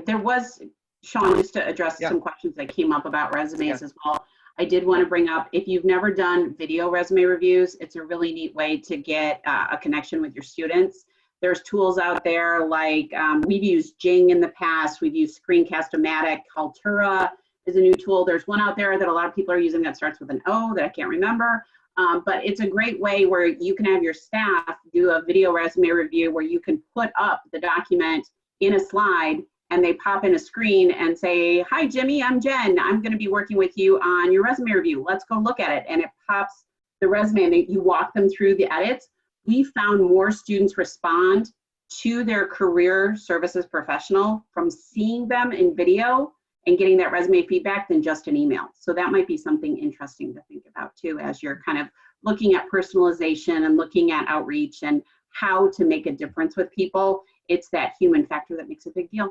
There was, Sean, just to address some questions that came up about resumes as well. I did want to bring up, if you've never done video resume reviews, it's a really neat way to get a connection with your students. There's tools out there like we've used Jing in the past. We've used Screencast-O-Matic. Kaltura is a new tool. There's one out there that a lot of people are using that starts with an O that I can't remember. But it's a great way where you can have your staff do a video resume review where you can put up the document in a slide and they pop in a screen and say, hi, Jimmy, I'm Jen. I'm going to be working with you on your resume review. Let's go look at it. And it pops the resume and you walk them through the edits. We found more students respond to their career services professional from seeing them in video and getting that resume feedback than just an email. So that might be something interesting to think about too, as you're kind of looking at personalization and looking at outreach and how to make a difference with people. It's that human factor that makes a big deal.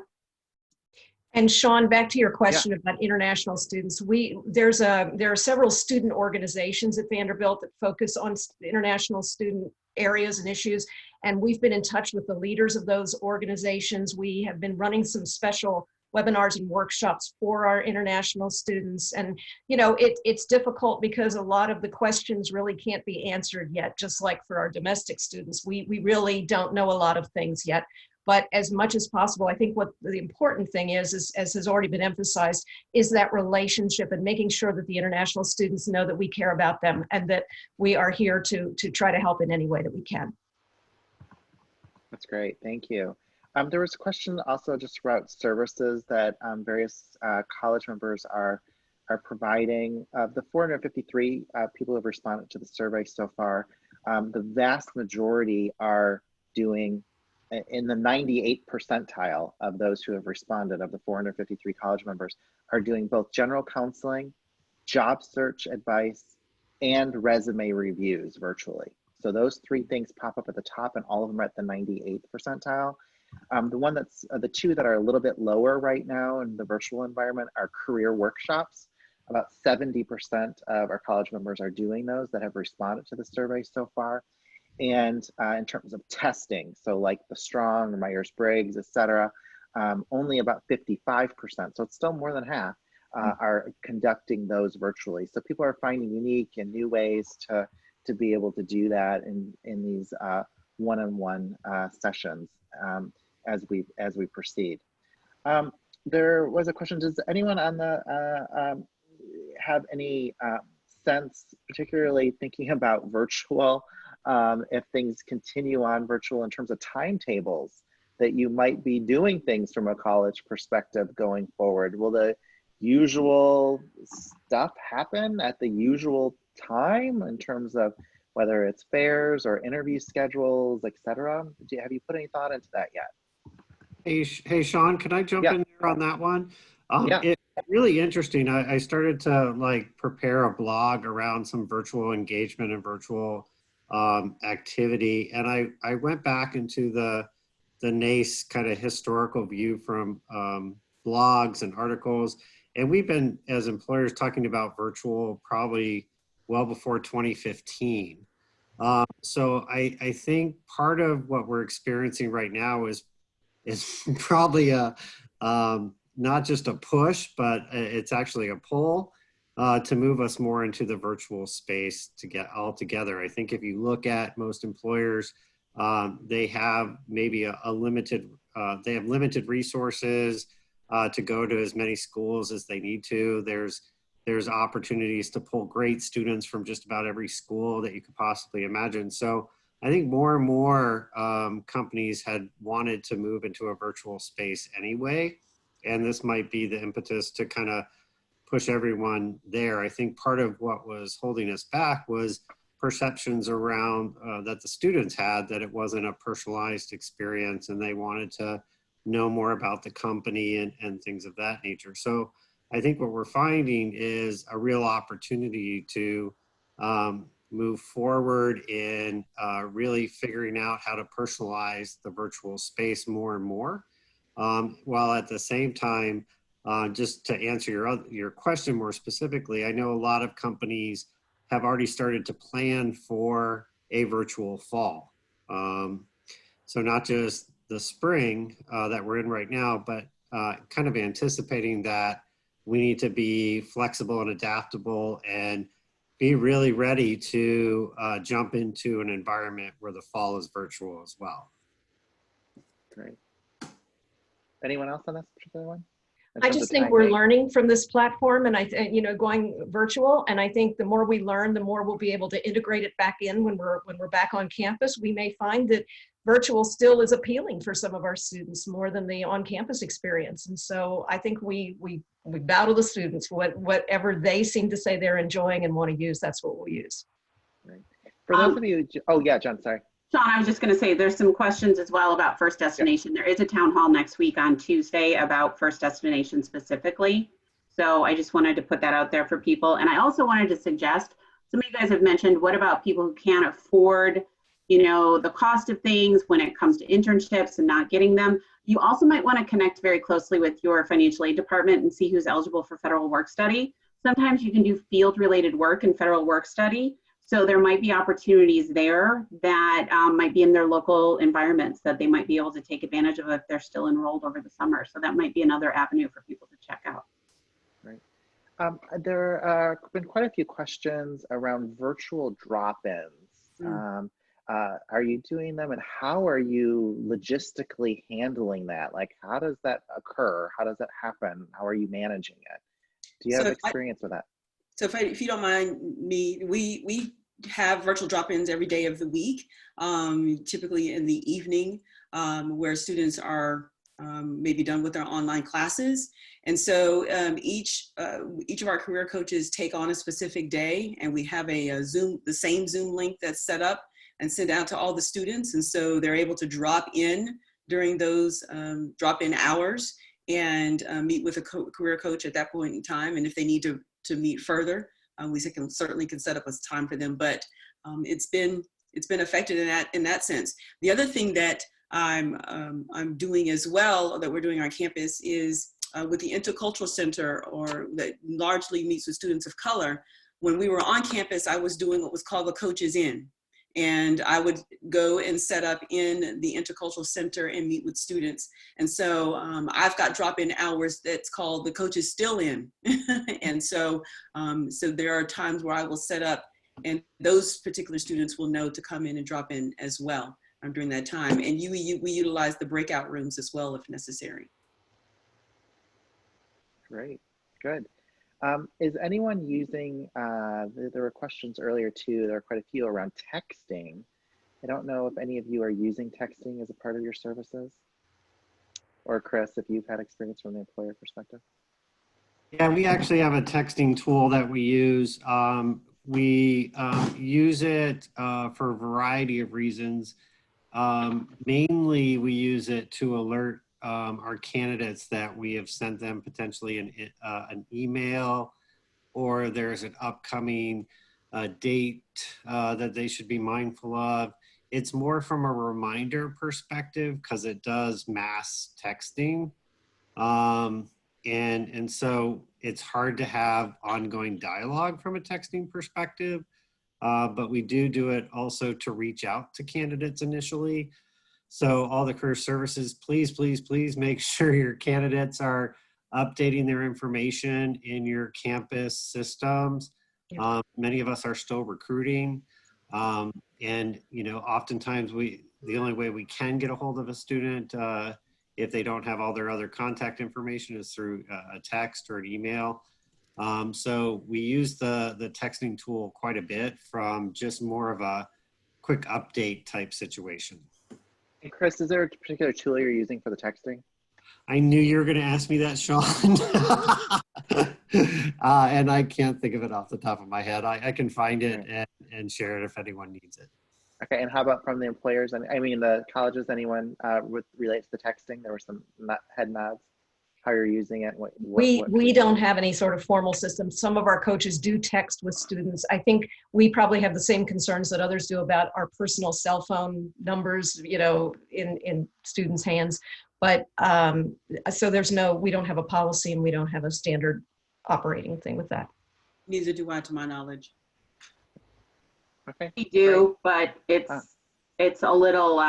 And Sean, back to your question about international students, there are several student organizations at Vanderbilt that focus on international student areas and issues, and we've been in touch with the leaders of those organizations. We have been running some special webinars and workshops for our international students, and you know, it's difficult because a lot of the questions really can't be answered yet. Just like for our domestic students, we really don't know a lot of things yet. But as much as possible, I think what the important thing is, as has already been emphasized, is that relationship and making sure that the international students know that we care about them and that we are here to try to help in any way that we can. That's great, thank you. There was a question also just about services that various college members are providing. The 453 people who have responded to the survey so far, the vast majority are doing in the 98th percentile of those who have responded, of the 453 college members, are doing both general counseling, job search advice, and resume reviews virtually. So those three things pop up at the top, and all of them are at the 98th percentile. The two that are a little bit lower right now in the virtual environment are career workshops. About 70% of our college members are doing those that have responded to the survey so far. And in terms of testing, so like the Strong, or Myers-Briggs, et cetera, only about 55%, so it's still more than half, are conducting those virtually. So people are finding unique and new ways to be able to do that in these one-on-one sessions as we proceed. There was a question, does anyone on the have any sense, particularly thinking about virtual, if things continue on virtual in terms of timetables, that you might be doing things from a college perspective going forward? Will the usual stuff happen at the usual time in terms of whether it's fairs or interview schedules, et cetera? Have you put any thought into that yet? Hey, Sean, can I jump in there on that one? It's really interesting. I started to prepare a blog around some virtual engagement and virtual activity. And I went back into the NACE kind of historical view from blogs and articles. And we've been, as employers, talking about virtual probably well before 2015. So I think part of what we're experiencing right now is probably not just a push, but it's actually a pull to move us more into the virtual space to get all together. I think if you look at most employers, they have maybe a limited, they have limited resources to go to as many schools as they need to. There's opportunities to pull great students from just about every school that you could possibly imagine. So I think more and more companies had wanted to move into a virtual space anyway. And this might be the impetus to kind of push everyone there. I think part of what was holding us back was perceptions around that the students had, that it wasn't a personalized experience and they wanted to know more about the company and things of that nature. So I think what we're finding is a real opportunity to move forward in really figuring out how to personalize the virtual space more and more, while at the same time, just to answer your question more specifically, I know a lot of companies have already started to plan for a virtual fall. So not just the spring that we're in right now, but kind of anticipating that we need to be flexible and adaptable and be really ready to jump into an environment where the fall is virtual as well. Great. Anyone else on this particular one? I just think we're learning from this platform, and going virtual. And I think the more we learn, the more we'll be able to integrate it back in when we're back on campus. We may find that virtual still is appealing for some of our students more than the on-campus experience. And so I think we bow to the students. Whatever they seem to say they're enjoying and want to use, that's what we'll use. Right. For those of you, oh yeah, John, sorry. Sean, I was just going to say there's some questions as well about First Destination. There is a town hall next week on Tuesday about First Destination specifically. So I just wanted to put that out there for people. And I also wanted to suggest, some of you guys have mentioned, what about people who can't afford, the cost of things when it comes to internships and not getting them? You also might want to connect very closely with your financial aid department and see who's eligible for federal work study. Sometimes you can do field related work in federal work study. So there might be opportunities there that might be in their local environments that they might be able to take advantage of if they're still enrolled over the summer. So that might be another avenue for people to check out. Right. There have been quite a few questions around virtual drop-ins. Are you doing them, and how are you logistically handling that? Like, how does that occur? How does that happen? How are you managing it? Do you have experience with that? So if you don't mind me, we have virtual drop-ins every day of the week, typically in the evening, where students are maybe done with their online classes. And so each of our career coaches take on a specific day, and we have the same Zoom link that's set up and sent out to all the students. And so they're able to drop in during those drop-in hours and meet with a career coach at that point in time. And if they need to meet further, we certainly can set up a time for them. But it's been effective in that sense. The other thing that I'm doing as well, that we're doing on campus, is with the Intercultural Center, or that largely meets with students of color. When we were on campus, I was doing what was called the Coaches In. And I would go and set up in the Intercultural Center and meet with students. And so I've got drop-in hours that's called the Coaches Still In. And so there are times where I will set up, and those particular students will know to come in and drop in as well during that time. And we utilize the breakout rooms as well if necessary. Great, good. Is anyone using, there were questions earlier too, there are quite a few around texting. I don't know if any of you are using texting as a part of your services. Or Chris, if you've had experience from the employer perspective. Yeah, we actually have a texting tool that we use. We use it for a variety of reasons. Mainly we use it to alert our candidates that we have sent them potentially an email, or there's an upcoming date that they should be mindful of. It's more from a reminder perspective because it does mass texting. And so it's hard to have ongoing dialogue from a texting perspective, but we do it also to reach out to candidates initially. So all the career services, please, please, please make sure your candidates are updating their information in your campus systems. Yep. Many of us are still recruiting. And, oftentimes the only way we can get a hold of a student if they don't have all their other contact information is through a text or an email. So we use the texting tool quite a bit from just more of a quick update type situation. Hey Chris, is there a particular tool you're using for the texting? I knew you were going to ask me that, Sean. And I can't think of it off the top of my head. I can find it and share it if anyone needs it. Okay, and how about from the employers? I mean, the colleges, anyone relate to the texting? There were some head nods. how you're using it? We don't have any sort of formal system. Some of our coaches do text with students. I think we probably have the same concerns that others do about our personal cell phone numbers, you know, in students' hands. But so we don't have a policy and we don't have a standard operating thing with that. Neither do I, to my knowledge. Okay. We do, but it's a little,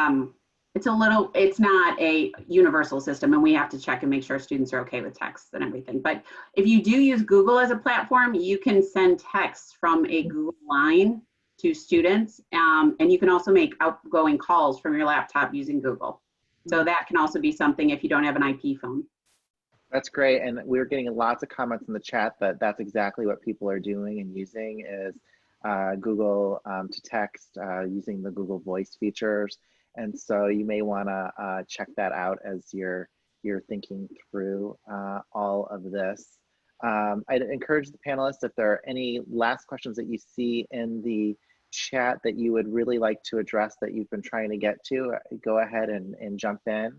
it's not a universal system, and we have to check and make sure students are okay with texts and everything. But if you do use Google as a platform, you can send texts from a Google line to students, and you can also make outgoing calls from your laptop using Google. So that can also be something if you don't have an IP phone. That's great, and we're getting lots of comments in the chat that that's exactly what people are doing and using is Google to text using the Google Voice features. And so you may want to check that out as you're thinking through all of this. I'd encourage the panelists, if there are any last questions that you see in the chat that you would really like to address that you've been trying to get to, go ahead and jump in.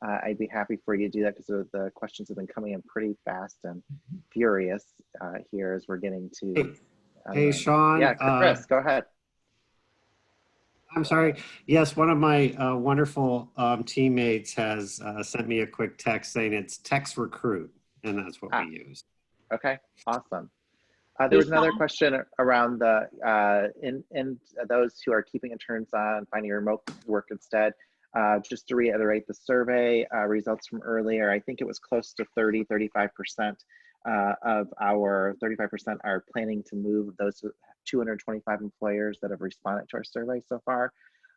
I'd be happy for you to do that because the questions have been coming in pretty fast and furious here as we're getting to. Hey, Sean. Yeah, Chris, go ahead. I'm sorry. Yes, one of my wonderful teammates has sent me a quick text saying it's Text Recruit, and that's what we use. Okay, awesome. There was another question around the in those who are keeping interns on finding remote work instead. Just to reiterate the survey results from earlier, I think it was close to 35% of our 35% are planning to move. Those 225 employers that have responded to our survey so far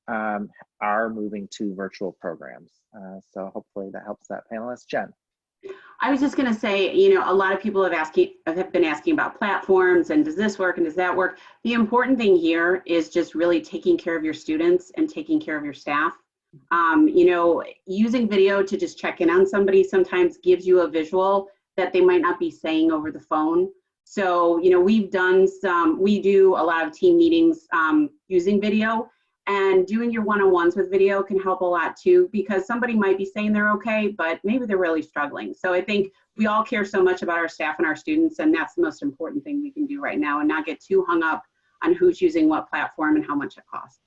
are moving to virtual programs. So hopefully that helps that panelist. Jen. I was just going to say, you know, a lot of people have been asking about platforms and does this work and does that work? The important thing here is just really taking care of your students and taking care of your staff. You know, using video to just check in on somebody sometimes gives you a visual that they might not be saying over the phone. So, you know, we do a lot of team meetings using video, and doing your one-on-ones with video can help a lot too, because somebody might be saying they're okay, but maybe they're really struggling. So I think we all care so much about our staff and our students, and that's the most important thing we can do right now, and not get too hung up on who's using what platform and how much it costs.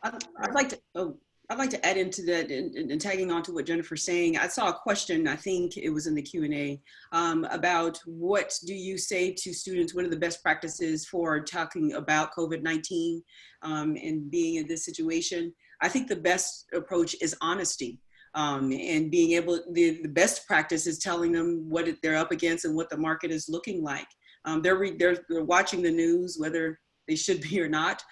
I'd like to add into that and tagging on to what Jennifer's saying. I saw a question, I think it was in the Q&A, about what do you say to students, what are the best practices for talking about COVID-19 and being in this situation. I think the best approach is honesty. And being able, the best practice is telling them what they're up against and what the market is looking like. They're watching the news, whether they should be or not.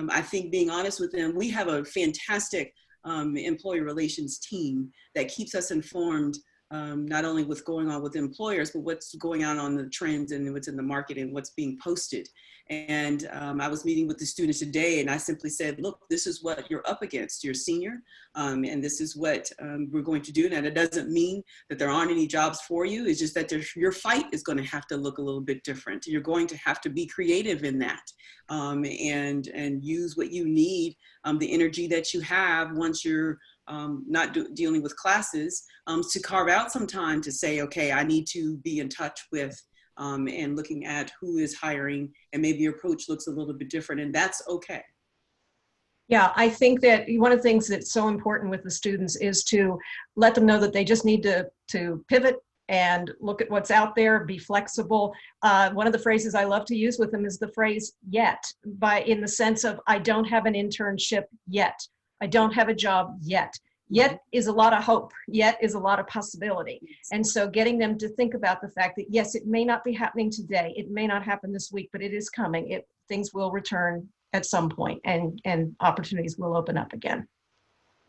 I think being honest with them, we have a fantastic employee relations team that keeps us informed, not only what's going on with employers, but what's going on the trends and what's in the market and what's being posted. And I was meeting with the students today, and I simply said, look, this is what you're up against. You're a senior, and this is what we're going to do. Now, that doesn't mean that there aren't any jobs for you. It's just that your fight is going to have to look a little bit different. You're going to have to be creative in that, and use what you need, the energy that you have once you're not dealing with classes, to carve out some time to say, okay, I need to be in touch with and looking at who is hiring, and maybe your approach looks a little bit different, and that's okay. Yeah, I think that one of the things that's so important with the students is to let them know that they just need to pivot and look at what's out there, be flexible. One of the phrases I love to use with them is the phrase yet, in the sense of, I don't have an internship yet. I don't have a job yet. Yet is a lot of hope. Yet is a lot of possibility. And so getting them to think about the fact that, yes, it may not be happening today. It may not happen this week, but it is coming. Things will return at some point, and opportunities will open up again.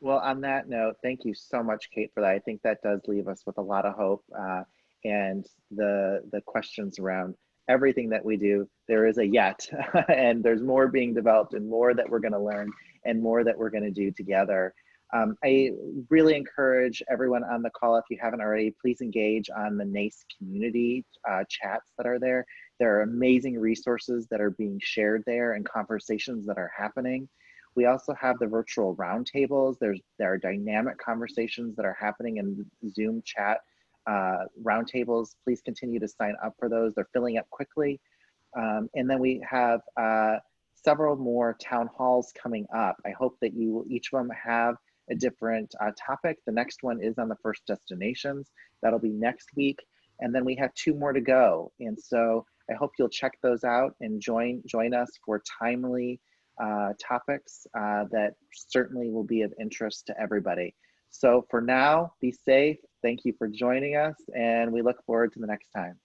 Well, on that note, thank you so much, Kate, for that. I think that does leave us with a lot of hope, and the questions around everything that we do, there is a yet, and there's more being developed and more that we're going to learn and more that we're going to do together. I really encourage everyone on the call, if you haven't already, please engage on the NACE community chats that are there. There are amazing resources that are being shared there and conversations that are happening. We also have the virtual roundtables. There are dynamic conversations that are happening in Zoom chat roundtables. Please continue to sign up for those. They're filling up quickly. And then we have several more town halls coming up. I hope that you will each of them have a different topic. The next one is on the first destinations. That'll be next week. And then we have 2 more to go. And so I hope you'll check those out and join us for timely topics that certainly will be of interest to everybody. So for now, be safe. Thank you for joining us, and we look forward to the next time.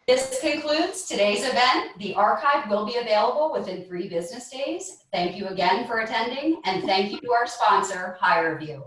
This concludes today's event. The archive will be available within 3 business days. Thank you again for attending, and thank you to our sponsor, HireVue.